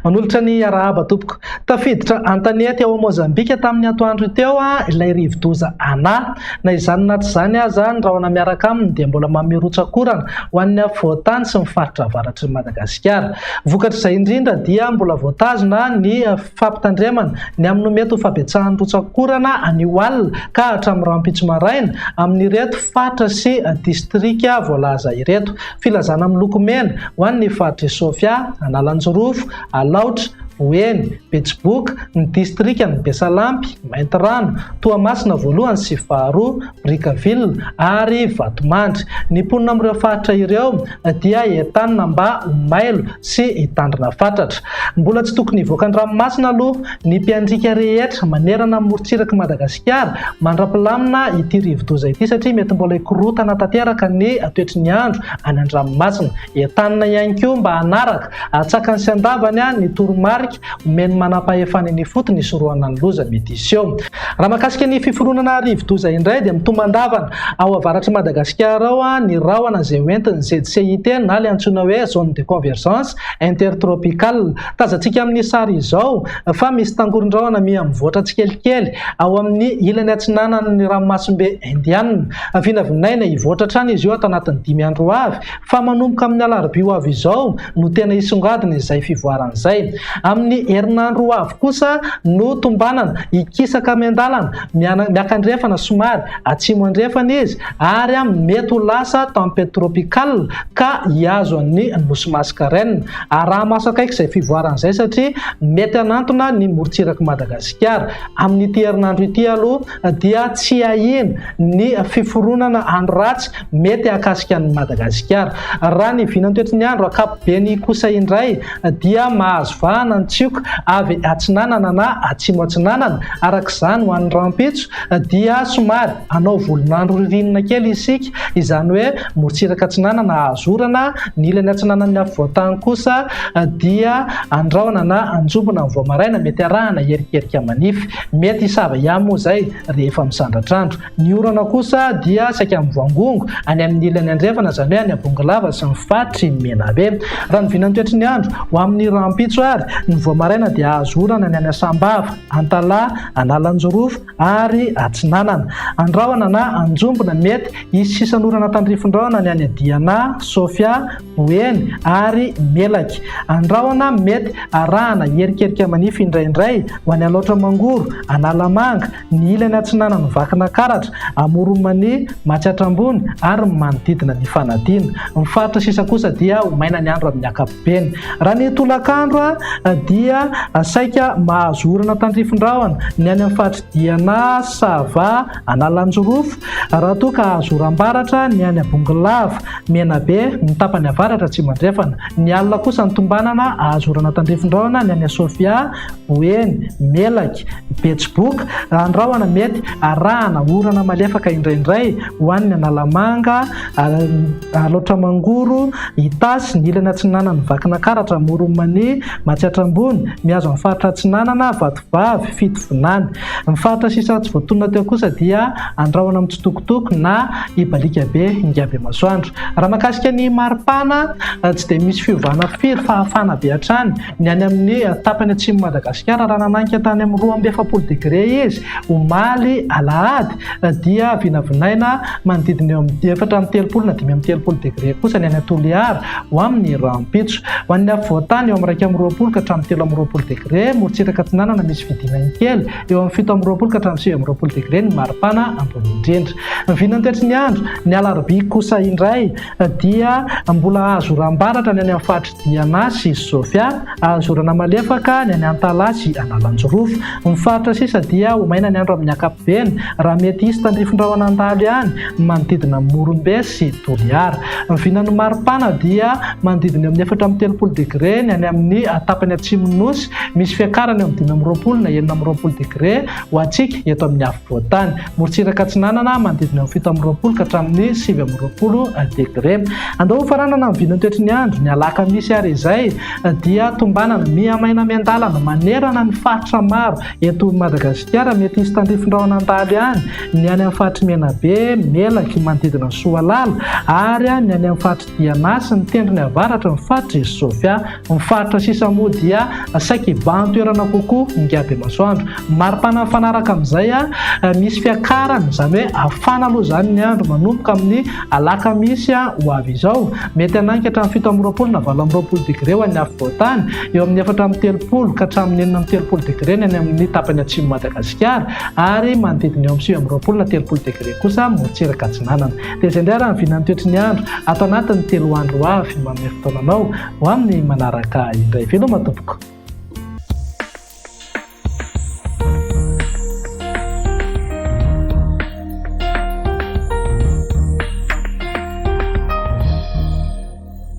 Manolotra ny arahaba tompoko. Tafiditra Antania teo Mozambika tamin'ny atoandro teo ilay rivodoza ana. Na izany naty izany aza ny rahona miaraka aminy dia mbola mamirotsakorana ho an'ny voatany sy ny faritra avaratry Madagasikara. Vokatra izay indrindra dia mbola voatazona ny fampitandremana ny amin'ny mety ho fabetsahan'ny rotsakorana anio alina ka hatramin'ny Rampitso Maraina amin'ireto faritra sy distrika voalaza ireto. Filazana amin'ny loko mena ho an'ny faritra Sofia, Analanjorofo, Alaotra, Boeny, Betsiboka, ny distrika ny Besalampy, Maintirano, Toamasina voalohany sy faharoa, Brickaville ary Vatomandry. Ny mponina amin'ireo faritra ireo dia entanina mba ho mailo sy hitandrina fatratra. Mbola tsy tokony hivoaka ny ranomasina aloha ny mpiandrika rehetra manerana morontsiraka Madagasikara mandra-pilamina ity rivodoza ity satria mety mbola hikorotana tanteraka ny toetry ny andro any an-dranomasina. Entanina ihany koa mba hanaraka atsakany sy andavany ny toromarika omeny manam-pahefana ny fotony isorohana ny loza mety hisy eo. Raha mahakasika ny fiforonana rivodoza indray dia mitomban-davana ao avaratry Madagasikara ao ny rahona izay hoentin'ny ZCIT na ilay antsoina hoe zone de convergence intertropicale. Tazantsika amin'ny sary izao fa misy tangoron-drahona miamivoatra tsikelikely ao amin'ny ilany atsinanan'ny ranomasimbe Indiana. Vinavinaina hivoatra trany izy io ato anatin'ny 5 andro avy fa manomboka amin'ny alarobia ho avy izao no tena hisongadina izay fivoarana izay. Amin'ny herinandro avy kosa no tombanana hikisaka miandalana miaka andrefana somary atsimo andrefana izy ary mety ho lasa tempête tropicale ka hiazo ny nosy-masika renina. Araha maso akaiky izay fivoarana izay satria mety hanantona ny morontsiraka Madagasikara. Amin'ity herinandro ity aloha dia tsy ahina ny fiforonana andro ratsy mety hakasika ny Madagasikara. Raha ny vinany toetry ny andro ankapobeny kosa indray dia mahazo vahana ny tsioka avy atsinanana na atsimo atsinanana. Arak'izany ho an'ny Rampitso dia somary anao volonandro ririnina kely isika, izany hoe morontsiraka atsinanana azorana, ny ilany atsinanan'ny voatany kosa dia andraona na anjombona ny voamaraina mety arahana herikerika manify, mety hisava ihany moa izay rehefa misandratrandro. Ny orana kosa dia saika amin'ny voangongo any amin'ny ilany andrefana izany hoe any Abongolava sy ny faritry Menabe. Raha ny vinany toetry ny andro ho amin'ny Rampitso ary ny voamaraina dia azo orana ny any Asambava, Antalaha, Analanjorofo ary Atsinanana. Andraona na anjombona mety hisy sisan'orana tandrifon-drahona ny any Diana, Sofia, Boeny ary Melaky. Andraona mety arahana herikerika manify indraindray ho any Alaotra Mangoro, Analamanga, ny ilany Atsinanana Vakina Karatra, Amoromany, Matsiatrambony ary manodidina ny Fanadina. Ny faritra sisa kosa dia ho maina ny andro amin'ny ankapobeny. Raha ny tolakandro dia saika mahazo orana tandrifon-drahona ny any amin'ny faritra Diana, Sava, Analanjorofo. Raha toa ka azo oram-baratra ny any Abongolava, Menabe, ny tapany avaratra tsy mandrefana. Ny alina kosa ny tombanana azo orana tandrifon-drahona ny any Sofia, Boeny, Melaky, Betsiboka. Andrahona mety arahana orana malefaka indraindray ho an'ny Analamanga, Alaotra Mangoro, Itasy, ny ilany atsinanana Vakina Karatra, Moromany, Matsiatrambony, mihazo amin'ny faritra atsinanana Vatovavy, Fitovinany. Ny faritra sisa tsy voatonona teo kosa dia andrahona amin'ny Tsitokotoko na Ibalikabe, Ingaby Masoandro. Raha mahakasika ny maripana tsy dia misy fiovana firy fa hafana be hatrany ny any amin'ny tapany atsimo Madagasikara. Raha nananika tany amin'ny 2.7 degré izy omaly alahady dia vinavinaina manodidina eo amin'ny 4.30 na 5.30 degré kosa ny any Toliara ho amin'ny Rampitso. Ho an'ny voatany eo amin'ny 2.20 ka hatramin'ny 3.20 degré, morontsiraka atsinanana misy vidinany kely eo amin'ny 7.20 ka hatramin'ny 9.20 degré ny maripana ambony indrindra. Ny vinany toetry ny andro ny alarobia kosa indray dia mbola azo oram-baratra ny any amin'ny faritra Diana sy Sofia, azo orana malefaka ny any Antalaha sy Analanjorofo. Ny faritra sisa dia ho maina ny andro amin'ny ankapobeny raha mety hisy tandrifon-drahona an-dalo ihany manodidina Morombe sy Toliara. Ny vinany maripana dia manodidina amin'ny 4.30 degré ny any amin'ny tapany atsimo nosy, misy fiakarany eo amin'ny 5.20 na 9.20 degré ho antsika eto amin'ny afovoatany. Morontsiraka atsinanana manodidina amin'ny 7.20 ka hatramin'ny 7.20 degré. Andao faranana ny vinany toetry ny andro ny alakamisy ary izay dia tombanana miamaina miandalana manerana ny faritra maro eto Madagasikara. Mety hisy tandrifon-drahona an-dalo ihany ny any amin'ny faritra Menabe, Melaky manodidina Soalala ary ny any amin'ny faritra Diana sy ny tendrony avaratra ny faritra Sofia. Ny faritra sisa moa dia dia saika hibahan-toerana kokoa Ngabe masoandro. Maripana mifanaraka amin'izay misy fiakarana, izany hoe afana aloha zany ny andro manomboka amin'ny alakamisy ho avy izao. Mety ananky hatramin'ny 7 na 8 degré ho an'ny afovoantany, eo amin'ny 4 ka hatramin'ny 9 degré ny amin'ny tapany atsimo Madagasikara, ary manodidina eo amin'ny 9 na 30 degré kosa morontsiraka atsinanana. Dia izay indray raha ny vinan'ny toetr'ny andro ato anatin'ny 3 andro avy manome fotoananao ho amin'ny manaraka indray. Veloma tompoko.